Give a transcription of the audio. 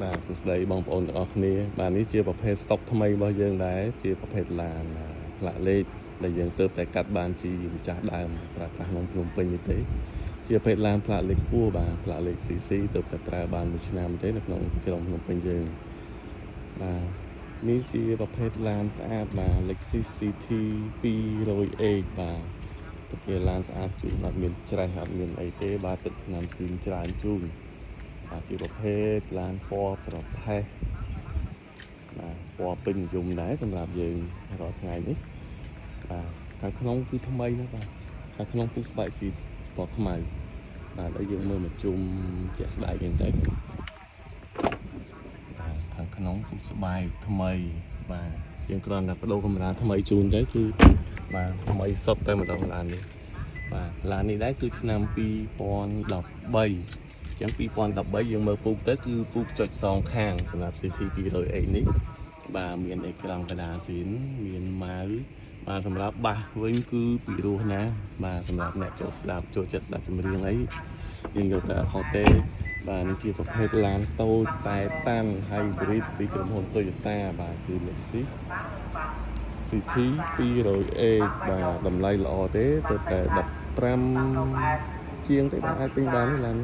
បាទសួស្តីបងប្អូនទាំងអស់គ្នាបាទនេះជាប្រភេទស្តុកថ្មីរបស់យើងដែរជាប្រភេទឡានផ្លាកលេខដែលយើងទើបតែកាត់បានជាម្ចាស់ដើមប្រើប្រាស់ក្នុងភ្នំពេញនេះទេជាប្រភេទឡានផ្លាកលេខខ្ពស់បាទផ្លាកលេខ CC ទើបតែប្រើបាន1ឆ្នាំទេនៅក្នុងក្រុងភ្នំពេញយើងបាទនេះជាប្រភេទឡានស្អាតបាទលេខ CCT 200A បាទជាឡានស្អាតជូនអត់មានច្រេះអត់មានអីទេបាទទឹកថ្នាំស៊ីនច្រើនជូនបាទជាប្រភេទឡានពណ៌ប្រផេះបាទពណ៌ពេញនិយមដែរសម្រាប់យើងរាល់ថ្ងៃនេះបាទខាងក្នុងគឺថ្មីណាស់បាទខាងក្នុងគឺស្បែកស៊ីពណ៌ខ្មៅបាទហើយយើងមើលមកជុំជាក់ស្ដែងហ្នឹងទៅបាទខាងក្នុងគឺស្បែកថ្មីបាទយើងគ្រាន់តែបដូរកាមេរ៉ាថ្មីជូនទៅគឺបាទថ្មីសុទ្ធតែម្ដងឡាននេះបាទឡាននេះដែរគឺឆ្នាំ2013ចឹង2013យើងមើលពូកទៅគឺពូកចុចសងខាងសម្រាប់ CT 200A នេះបាទមានអេក្រង់កដាស៊ីនមានម៉ៅបាទសម្រាប់បាសវិញគឺពីរោះណាបាទសម្រាប់អ្នកចូលចិត្តស្ដាប់ចម្រៀងអីយើងយកទៅអត់ខុសទេបាទនេះជាប្រភេទឡានតូចតែតាន់ hybrid ពីក្រុមហ៊ុន Toyota បាទគឺ Lexus CT 200A បាទតម្លៃល្អទេទៅតែ15ជាងទេបាទអាចទិញបានឡាន